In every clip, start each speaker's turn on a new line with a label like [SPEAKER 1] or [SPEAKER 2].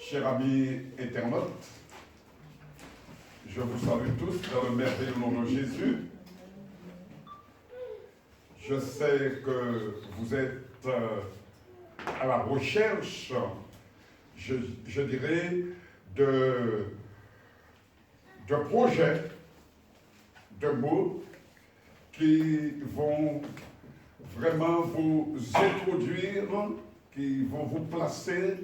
[SPEAKER 1] Chers amis internautes, je vous salue tous dans le merveilleux nom de Jésus. Je sais que vous êtes à la recherche, je dirais, de projets, de mots qui vont vraiment vous introduire, qui vont vous placer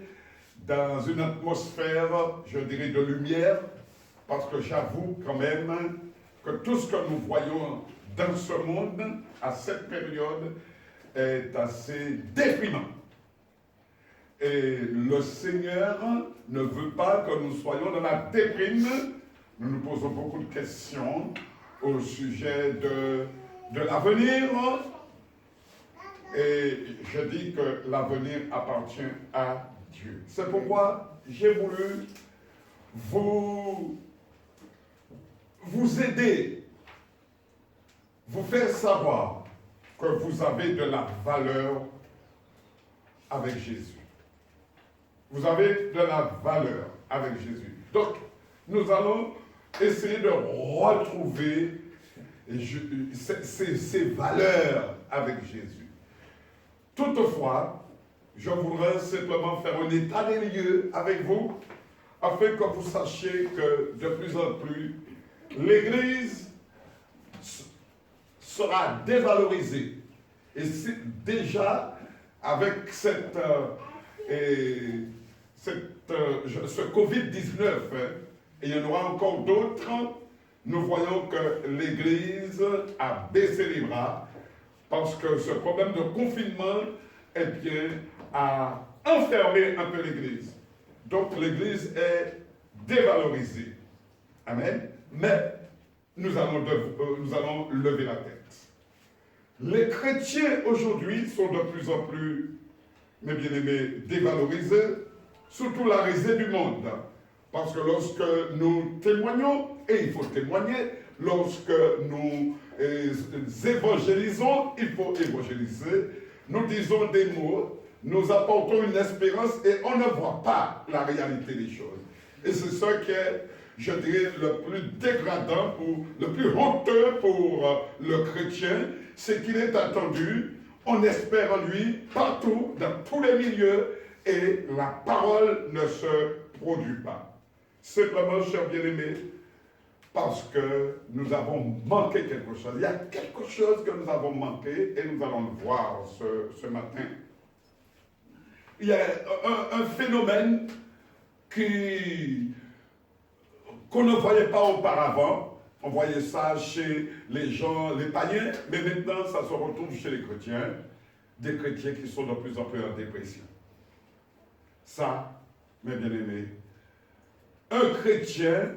[SPEAKER 1] dans une atmosphère, je dirais, de lumière, parce que j'avoue quand même que tout ce que nous voyons dans ce monde, à cette période, est assez déprimant. Et le Seigneur ne veut pas que nous soyons dans la déprime. Nous nous posons beaucoup de questions au sujet de l'avenir. Et je dis que l'avenir appartient à Dieu. C'est pourquoi j'ai voulu vous aider, vous faire savoir que vous avez de la valeur avec Jésus. Vous avez de la valeur avec Jésus. Donc, nous allons essayer de retrouver ces valeurs avec Jésus. Toutefois, je voudrais simplement faire un état des lieux avec vous, afin que vous sachiez que de plus en plus, l'Église sera dévalorisée. Et déjà, avec ce Covid-19, et il y en aura encore d'autres, nous voyons que l'Église a baissé les bras, parce que ce problème de confinement, eh bien, a enfermé un peu l'Église. Donc l'Église est dévalorisée. Amen. Mais nous allons lever la tête. Les chrétiens aujourd'hui sont de plus en plus, mes bien-aimés, dévalorisés, surtout la risée du monde. Parce que lorsque nous témoignons, et il faut témoigner, lorsque nous évangélisons, il faut évangéliser, nous disons des mots, nous apportons une espérance et on ne voit pas la réalité des choses. Et c'est ça qui est, je dirais, le plus dégradant, le plus honteux pour le chrétien, c'est qu'il est attendu, on espère en lui partout, dans tous les milieux, et la parole ne se produit pas. Simplement, chers bien-aimés, parce que nous avons manqué quelque chose. Il y a quelque chose que nous avons manqué et nous allons le voir ce matin. Il y a un phénomène qu'on ne voyait pas auparavant. On voyait ça chez les gens, les païens, mais maintenant ça se retrouve chez les chrétiens, des chrétiens qui sont de plus en plus en dépression. Ça, mes bien-aimés, un chrétien,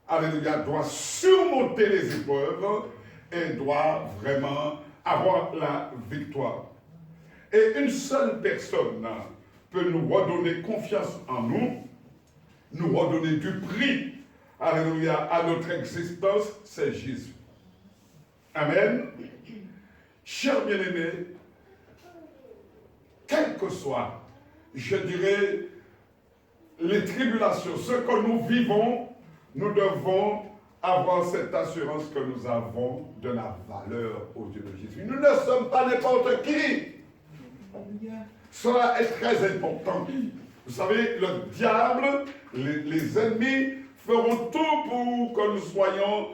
[SPEAKER 1] alléluia, doit surmonter les épreuves et doit vraiment avoir la victoire. Et une seule personne peut nous redonner confiance en nous redonner du prix, alléluia, à notre existence, c'est Jésus. Amen. Chers bien-aimés, quelles que soient, je dirais, les tribulations, ce que nous vivons, nous devons avoir cette assurance que nous avons de la valeur aux yeux de Jésus. Nous ne sommes pas n'importe qui. Cela est très important. Vous savez, le diable, les ennemis feront tout pour que nous soyons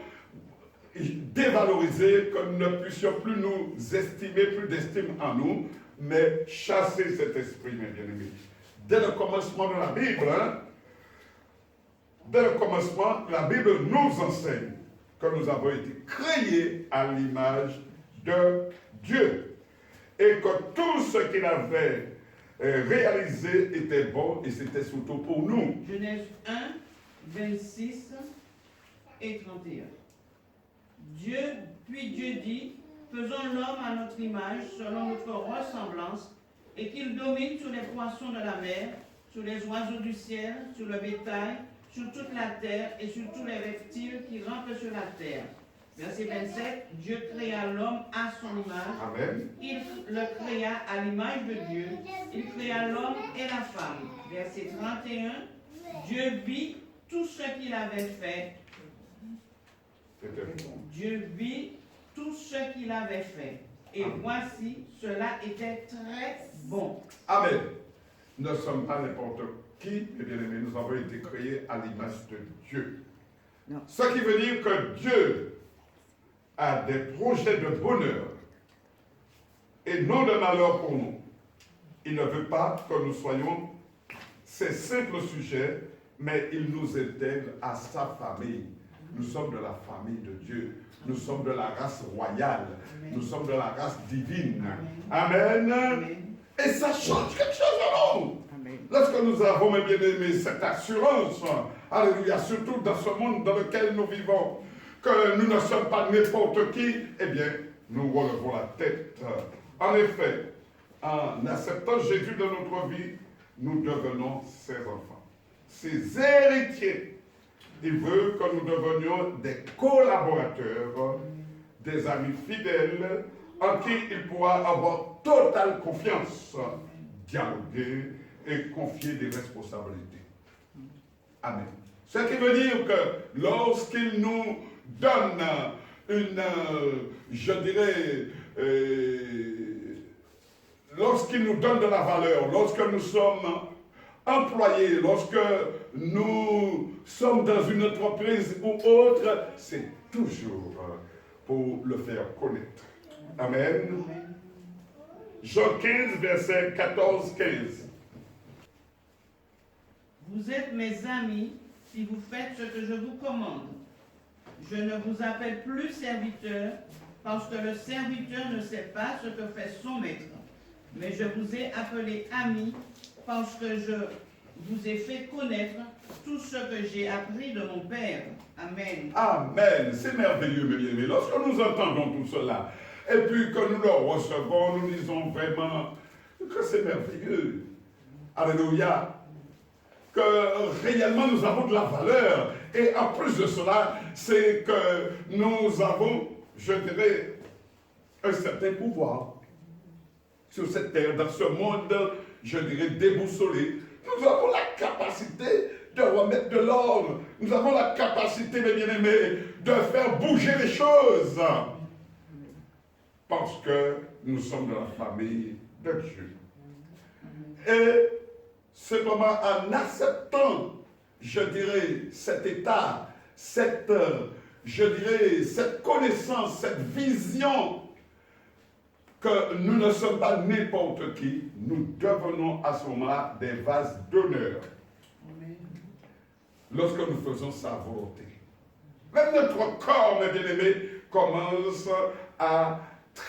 [SPEAKER 1] dévalorisés, que nous ne puissions plus nous estimer, plus d'estime en nous, mais chasser cet esprit, mes bien-aimés. Dès le commencement de la Bible, dès le commencement, la Bible nous enseigne que nous avons été créés à l'image de Dieu et que tout ce qu'il avait réalisé était bon et c'était surtout pour nous.
[SPEAKER 2] Genèse 1, 26 et 31. Puis Dieu dit, faisons l'homme à notre image, selon notre ressemblance, et qu'il domine sur les poissons de la mer, sur les oiseaux du ciel, sur le bétail, sur toute la terre et sur tous les reptiles qui rampent sur la terre. Verset 27, Dieu créa l'homme à son image.
[SPEAKER 1] Amen.
[SPEAKER 2] Il le créa à l'image de Dieu. Il créa l'homme et la femme. Verset 31, Dieu vit tout ce qu'il avait fait. Dieu vit tout ce qu'il avait fait. Et voici, cela était très bon.
[SPEAKER 1] Amen. Nous ne sommes pas n'importe qui, mes bien-aimés, nous avons été créés à l'image de Dieu.
[SPEAKER 3] Non.
[SPEAKER 1] Ce qui veut dire que Dieu a des projets de bonheur et non de malheur pour nous. Il ne veut pas que nous soyons ces simples sujets, mais il nous intègre à sa famille. Nous sommes de la famille de Dieu. Nous sommes de la race royale.
[SPEAKER 2] Amen.
[SPEAKER 1] Nous sommes de la race divine. Amen.
[SPEAKER 2] Amen.
[SPEAKER 1] Et ça change quelque chose en nous.
[SPEAKER 3] Amen.
[SPEAKER 1] Lorsque nous avons, mes bien-aimés, cette assurance, alléluia, surtout dans ce monde dans lequel nous vivons, que nous ne sommes pas n'importe qui, eh bien, nous relevons la tête. En effet, en acceptant Jésus dans notre vie, nous devenons ses enfants, ses héritiers. Il veut que nous devenions des collaborateurs, des amis fidèles, en qui il pourra avoir totale confiance, dialoguer et confier des responsabilités. Amen. Ce qui veut dire que lorsqu'il nous donne je dirais, lorsqu'il nous donne de la valeur, lorsque nous sommes employés, lorsque nous sommes dans une entreprise ou autre, c'est toujours pour le faire connaître. Amen. Jean 15, verset 14-15.
[SPEAKER 2] Vous êtes mes amis si vous faites ce que je vous commande. Je ne vous appelle plus serviteur parce que le serviteur ne sait pas ce que fait son maître. Mais je vous ai appelé amis parce que je vous ai fait connaître tout ce que j'ai appris de mon Père. Amen.
[SPEAKER 1] Amen. C'est merveilleux, mes bien-aimés. Lorsque nous entendons tout cela, et puis que nous le recevons, nous disons vraiment que c'est merveilleux. Alléluia. Que réellement nous avons de la valeur. Et en plus de cela, c'est que nous avons, je dirais, un certain pouvoir sur cette terre, dans ce monde, je dirais, déboussolé. Nous avons la capacité de remettre de l'ordre. Nous avons la capacité, mes bien-aimés, de faire bouger les choses. Parce que nous sommes de la famille de Dieu. Et simplement en acceptant, je dirais, cet état, cette connaissance, cette vision que nous ne sommes pas n'importe qui, nous devenons à ce moment-là des vases d'honneur. Lorsque nous faisons sa volonté. Même notre corps, mes bien-aimés, commence à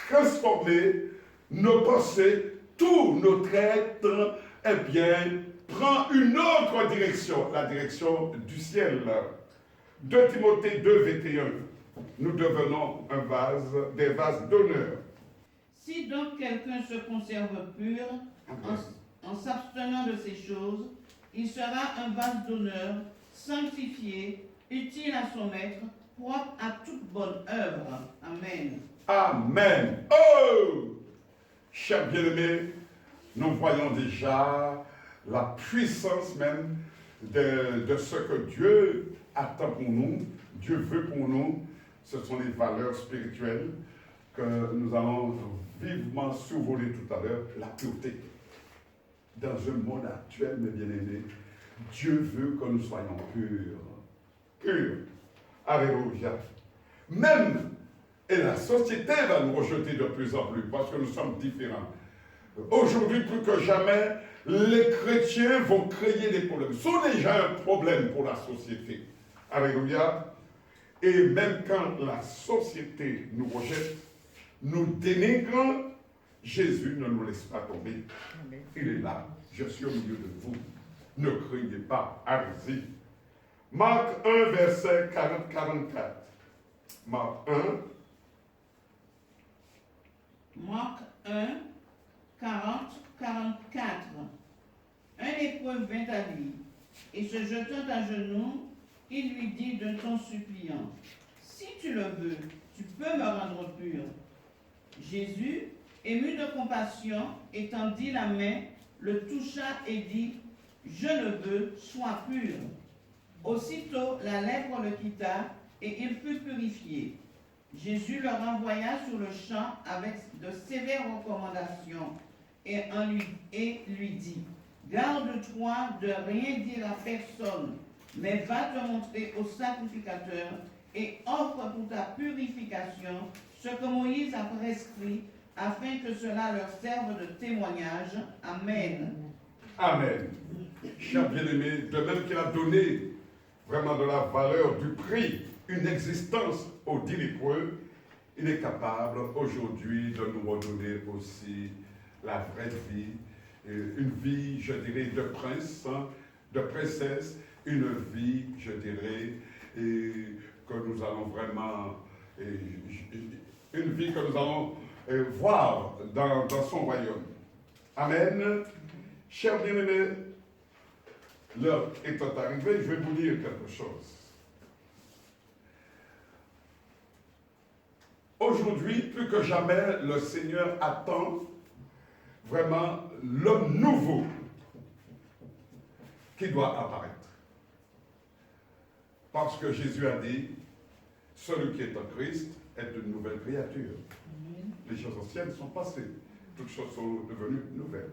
[SPEAKER 1] transformer nos pensées, tout notre être, eh bien, prend une autre direction, la direction du ciel. 2 Timothée 2, 21. Nous devenons des vases d'honneur.
[SPEAKER 2] Si donc quelqu'un se conserve pur en s'abstenant de ces choses, il sera un vase d'honneur, sanctifié, utile à son maître, propre à toute bonne œuvre. Amen.
[SPEAKER 1] Amen. Oh! Chers bien-aimés, nous voyons déjà la puissance même de ce que Dieu attend pour nous, Dieu veut pour nous. Ce sont les valeurs spirituelles que nous allons vivement survoler tout à l'heure, la pureté. Dans un monde actuel, mes bien-aimés, Dieu veut que nous soyons purs. Purs. Alléluia. Même, et la société va nous rejeter de plus en plus parce que nous sommes différents. Aujourd'hui, plus que jamais, les chrétiens vont créer des problèmes. Ce sont déjà un problème pour la société. Alléluia. Et même quand la société nous rejette, nous dénigrons, Jésus ne nous laisse pas tomber. Il est là. Je suis au milieu de vous. Ne craignez pas. Allez-y. Marc 1, verset 40-44. Marc 1.
[SPEAKER 2] Marc 1, 40, 44. Un lépreux vint à lui, et se jetant à genoux, il lui dit d'un ton suppliant, « Si tu le veux, tu peux me rendre pur. » Jésus, ému de compassion, étendit la main, le toucha et dit, « je ne veux, sois pur. Aussitôt la lèpre le quitta et il fut purifié. Jésus le renvoya sur le champ avec de sévères recommandations et lui dit, garde-toi de rien dire à personne, mais va te montrer au sacrificateur et offre pour ta purification ce que Moïse a prescrit, afin que cela leur serve de témoignage. Amen.
[SPEAKER 1] Amen. Cher bien-aimé, de même qu'il a donné vraiment de la valeur, du prix, une existence aux 10 lépreux, il est capable aujourd'hui de nous redonner aussi la vraie vie, une vie, je dirais, de prince, de princesse, une vie, je dirais, que nous allons vraiment, une vie que nous allons voir dans son royaume. Amen. Chers bien-aimés, l'heure étant arrivée, je vais vous dire quelque chose. Aujourd'hui, plus que jamais, le Seigneur attend vraiment l'homme nouveau qui doit apparaître. Parce que Jésus a dit, celui qui est en Christ est une nouvelle créature. Les choses anciennes sont passées, toutes choses sont devenues nouvelles.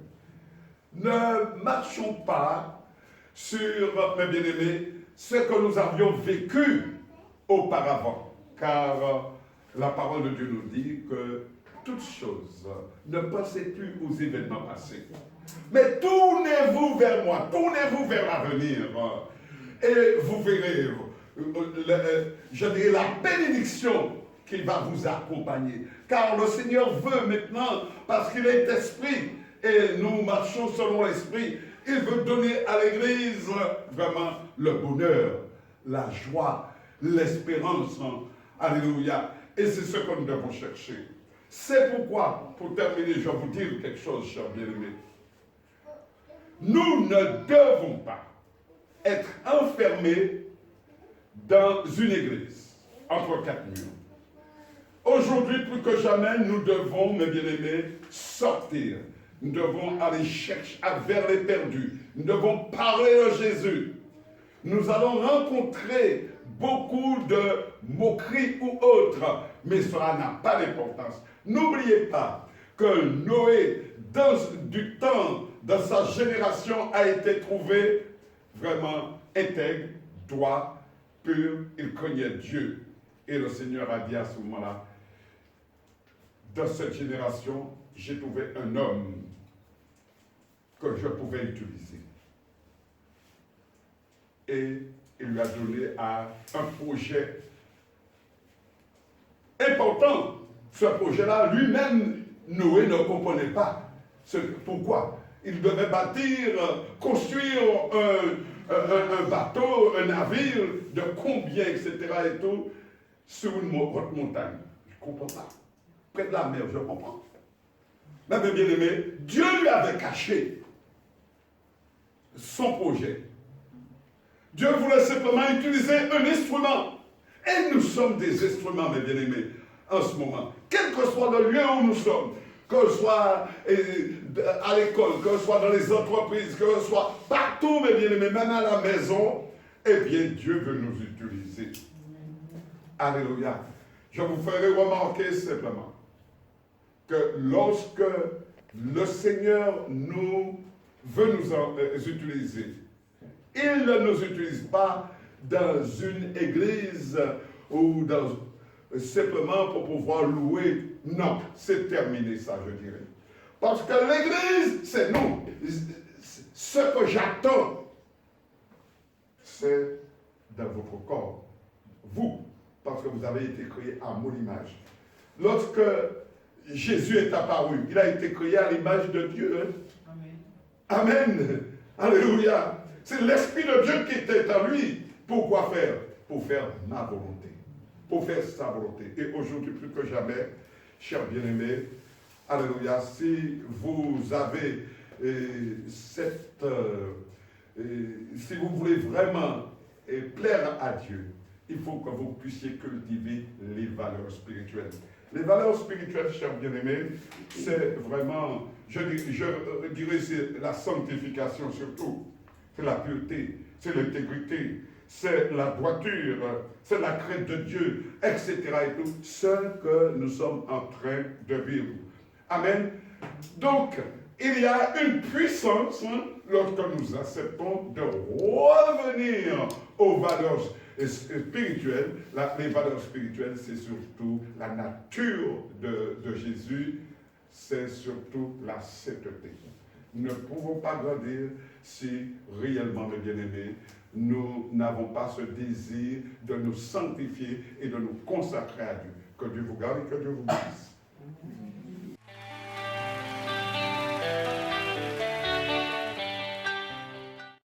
[SPEAKER 1] Ne marchons pas sur, mes bien-aimés, ce que nous avions vécu auparavant, car la parole de Dieu nous dit que toutes choses, ne pensez plus aux événements passés, mais tournez-vous vers moi, tournez-vous vers l'avenir, et vous verrez, je dirais, la bénédiction qui va vous accompagner. Car le Seigneur veut maintenant, parce qu'il est esprit, et nous marchons selon l'esprit, il veut donner à l'Église vraiment le bonheur, la joie, l'espérance. Alléluia. Et c'est ce que nous devons chercher. C'est pourquoi, pour terminer, je vais vous dire quelque chose, chers bien-aimés. Nous ne devons pas être enfermés dans une église, entre quatre murs. Aujourd'hui, plus que jamais, nous devons, mes bien-aimés, sortir. Nous devons aller chercher vers les perdus. Nous devons parler de Jésus. Nous allons rencontrer beaucoup de moqueries ou autres, mais cela n'a pas d'importance. N'oubliez pas que Noé, du temps de sa génération, a été trouvé vraiment intègre, droit, pur. Il craignait Dieu. Et le Seigneur a dit à ce moment-là, dans cette génération, j'ai trouvé un homme que je pouvais utiliser. Et il lui a donné un projet important. Ce projet-là, lui-même, Noé ne comprenait pas. Pourquoi? Il devait bâtir, construire un bateau, un navire, de combien, etc. et tout, sur une haute montagne. Je ne comprends pas. Près de la mer, je comprends. Mais bien aimé, Dieu lui avait caché son projet. Dieu voulait simplement utiliser un instrument. Et nous sommes des instruments, mes bien-aimés, en ce moment. Quel que soit le lieu où nous sommes, que ce soit à l'école, que ce soit dans les entreprises, que ce soit partout, mes bien-aimés, même à la maison, eh bien, Dieu veut nous utiliser. Alléluia. Je vous ferai remarquer simplement que lorsque le Seigneur veut nous utiliser, il ne nous utilise pas dans une église ou simplement pour pouvoir louer. Non, c'est terminé ça, je dirais. Parce que l'église, c'est nous. Ce que j'attends, c'est dans votre corps. Vous, parce que vous avez été créé à mon image. Lorsque Jésus est apparu, il a été créé à l'image de Dieu. Hein? Amen. Amen. Alléluia. C'est l'Esprit de Dieu qui était en lui. Pourquoi faire? Pour faire ma volonté. Pour faire sa volonté. Et aujourd'hui, plus que jamais, chers bien-aimés, alléluia, si vous avez si vous voulez vraiment plaire à Dieu, il faut que vous puissiez cultiver les valeurs spirituelles. Les valeurs spirituelles, chers bien-aimés, c'est vraiment, je dirais, c'est la sanctification surtout. c'est la pureté, c'est l'intégrité, c'est la droiture, c'est la crainte de Dieu, etc. et tout, ce que nous sommes en train de vivre. Amen. Donc, il y a une puissance lorsque nous acceptons de revenir aux valeurs spirituelles. Les valeurs spirituelles, c'est surtout la nature de Jésus, c'est surtout la sainteté. Nous ne pouvons pas grandir si réellement, mes bien-aimés, nous n'avons pas ce désir de nous sanctifier et de nous consacrer à Dieu. Que Dieu vous garde et que Dieu vous bénisse.